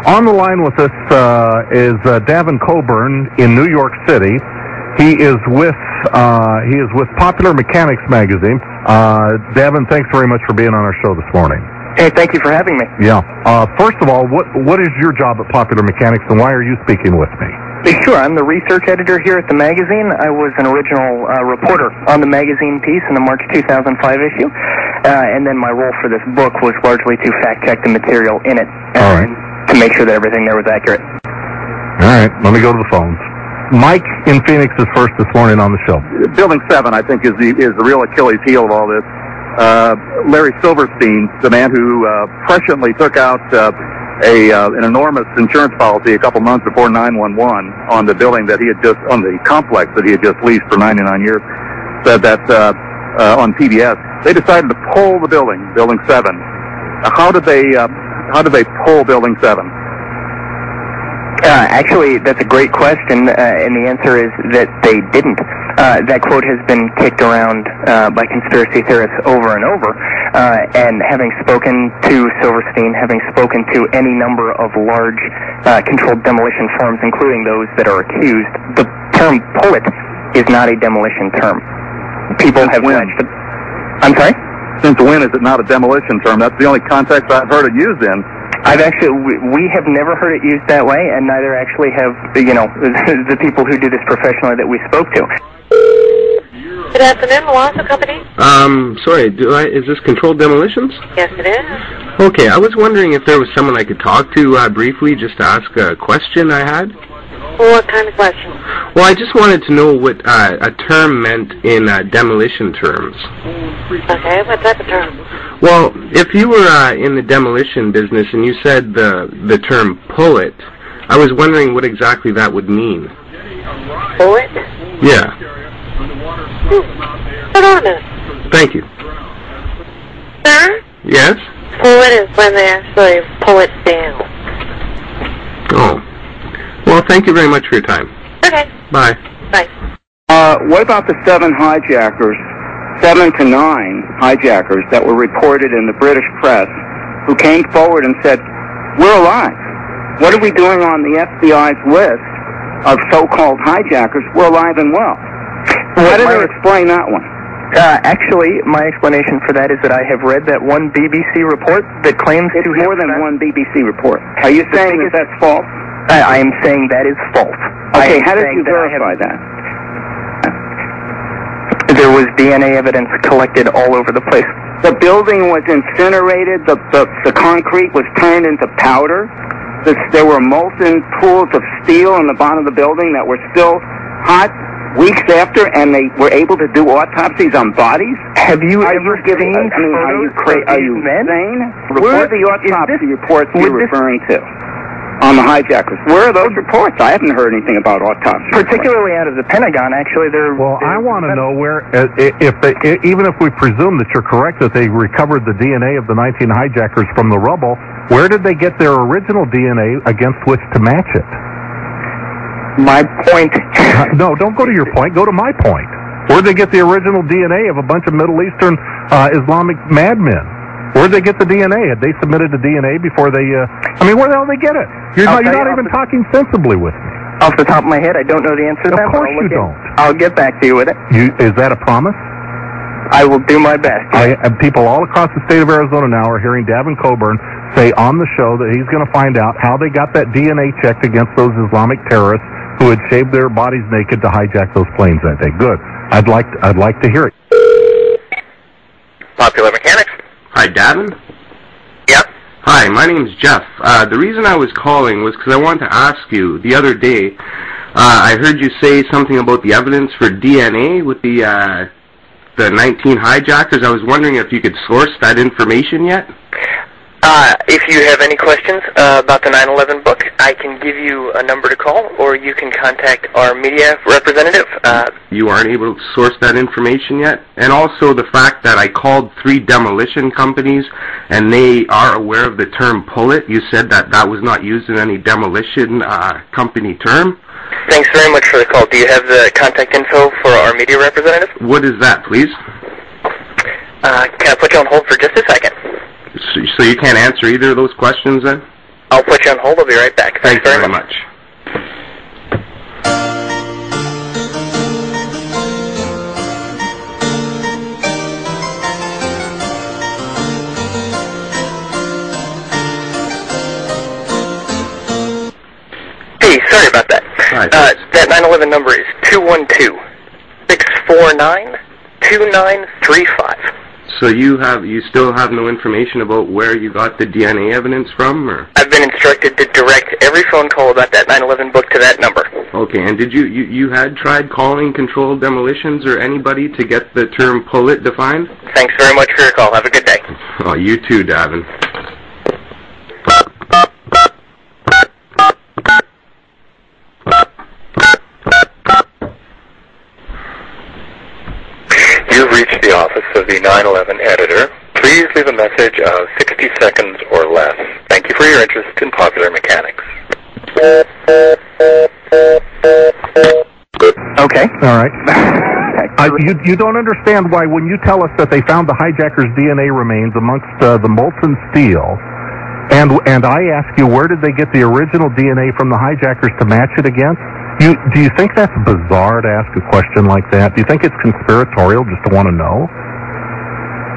On the line with us is Davin Coburn in New York City. He is with Popular Mechanics magazine. Davin, thanks very much for being on our show this morning. Hey, thank you for having me. Yeah. First of all, what is your job at Popular Mechanics, and why are you speaking with me? Sure, I'm the research editor here at the magazine. I was an original reporter on the magazine piece in the March 2005 issue, and then my role for this book was largely to fact-check the material in it. All right. To make sure that everything there was accurate. All right, let me go to the phones. Mike in Phoenix is first this morning on the show. Building 7, I think, is the real Achilles heel of all this. Larry Silverstein, the man who presciently took out an enormous insurance policy a couple months before 9/11 on the building that he had on the complex that he had just leased for 99 years, said that on PBS they decided to pull the building 7. How did they pull Building 7? Actually, that's a great question, and the answer is that they didn't. That quote has been kicked around by conspiracy theorists over and over, and having spoken to Silverstein, having spoken to any number of large controlled demolition firms, including those that are accused, the term pull it is not a demolition term. People have alleged. I'm sorry? Since when is it not a demolition term? That's the only context I've heard it used in. We have never heard it used that way, and neither actually have, the people who do this professionally that we spoke to. Good afternoon, Milwaukee Company. Sorry, is this Controlled Demolitions? Yes, it is. Okay, I was wondering if there was someone I could talk to briefly, just to ask a question I had. Well, what kind of question? Well, I just wanted to know what a term meant in demolition terms. Okay, what type of term? Well, if you were in the demolition business and you said the term pull it, I was wondering what exactly that would mean. Pull it? Yeah. Hold on a minute. Thank you. Sir? Yes? Pull it is when they actually pull it down. Oh. Well, thank you very much for your time. Okay. Bye. Bye. What about the 7 hijackers, 7 to 9 hijackers that were reported in the British press who came forward and said, we're alive. What are we doing on the FBI's list of so-called hijackers? We're alive and well. How did they explain that one? Actually, my explanation for that is that I have read that one BBC report that claims it's to more than one BBC report. Are you saying that that's false? I am saying that is false. Okay, how did you verify that? There was DNA evidence collected all over the place. The building was incinerated, the concrete was turned into powder, there were molten pools of steel in the bottom of the building that were still hot weeks after, and they were able to do autopsies on bodies? Have you Are ever you giving? seen Are you insane? Report? Where are the autopsy reports you're referring to on the hijackers? Where are those reports? I haven't heard anything about autopsy. Particularly out of the Pentagon, actually. Well, I want to know where, even if we presume that you're correct that they recovered the DNA of the 19 hijackers from the rubble, where did they get their original DNA against which to match it? My point. No, don't go to your point. Go to my point. Where did they get the original DNA of a bunch of Middle Eastern Islamic madmen? Where did they get the DNA? Had they submitted the DNA before they... where the hell did they get it? You're not even talking sensibly with me. Off the top of my head, I don't know the answer to that. Of course you don't. I'll get back to you with it. Is that a promise? I will do my best. People all across the state of Arizona now are hearing Davin Coburn say on the show that he's going to find out how they got that DNA checked against those Islamic terrorists who had shaved their bodies naked to hijack those planes that day. Good. I'd like to hear it. Popular Mechanics. Hi, Davin? Yep. Hi, my name's Jeff. The reason I was calling was because I wanted to ask you, the other day, I heard you say something about the evidence for DNA with the 19 hijackers. I was wondering if you could source that information yet? If you have any questions about the 9/11 book, I can give you a number to call, or you can contact our media representative. You aren't able to source that information yet? And also the fact that I called 3 demolition companies, and they are aware of the term pull it. You said that was not used in any demolition company term. Thanks very much for the call. Do you have the contact info for our media representative? What is that, please? Can I put you on hold for just a second? So you can't answer either of those questions then? I'll put you on hold. I'll be right back. Thanks very much. Hey, sorry about that. Hi. That 911 number is 212-649-2935. So you still have no information about where you got the DNA evidence from, or? I've been instructed to direct every phone call about that 911 book to that number. Okay, and did you had tried calling Controlled Demolitions or anybody to get the term pull it defined? Thanks very much for your call. Have a good day. Oh, you too, Davin. You've reached the office of the 911 editor. Please leave a message of 60 seconds or less. Thank you for your interest in Popular Mechanics. Okay. All right. You don't understand why when you tell us that they found the hijacker's DNA remains amongst the molten steel, and I ask you where did they get the original DNA from the hijackers to match it against? Do you think that's bizarre to ask a question like that? Do you think it's conspiratorial just to want to know?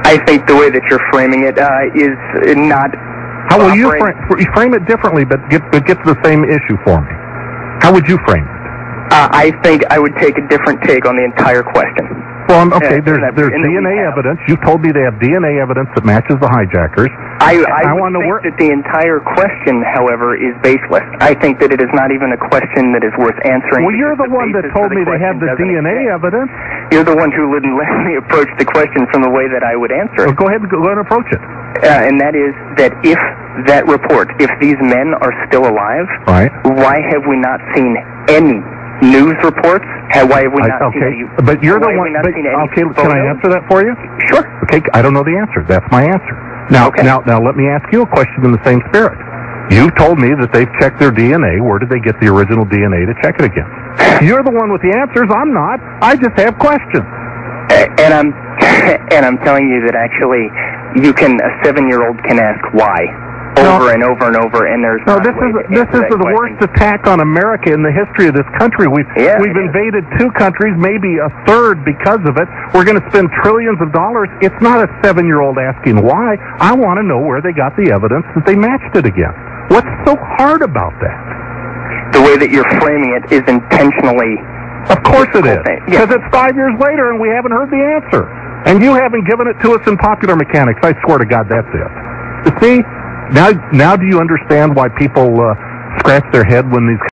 I think the way that you're framing it is not... How will you frame it differently, but get to the same issue for me? How would you frame it? I think I would take a different take on the entire question. Well, okay, there's DNA evidence. You told me they have DNA evidence that matches the hijackers. I would think that the entire question, however, is baseless. I think that it is not even a question that is worth answering. Well, you're the one that told me they had the DNA evidence. You're the one who wouldn't let me approach the question from the way that I would answer it. Well, go ahead and approach it. And that is that if that report, if these men are still alive, right, why have we not seen any news reports? Why have we not seen any? But you're the one. Okay, can I answer that for you? Sure. Okay, I don't know the answer. That's my answer. Now, now, let me ask you a question in the same spirit. You told me that they've checked their DNA. Where did they get the original DNA to check it against? You're the one with the answers. I'm not. I just have questions. And I'm telling you that actually, a 7-year-old can ask why. Over and over and over, and there's this is the worst attack on America in the history of this country. We've invaded 2 countries, maybe a third because of it. We're going to spend trillions of dollars. It's not a 7-year-old asking why. I want to know where they got the evidence that they matched it against. What's so hard about that? The way that you're framing it is intentionally. Of course it is, because it's 5 years later and we haven't heard the answer, and you haven't given it to us in Popular Mechanics. I swear to God, that's it. You see. Now do you understand why people scratch their head when these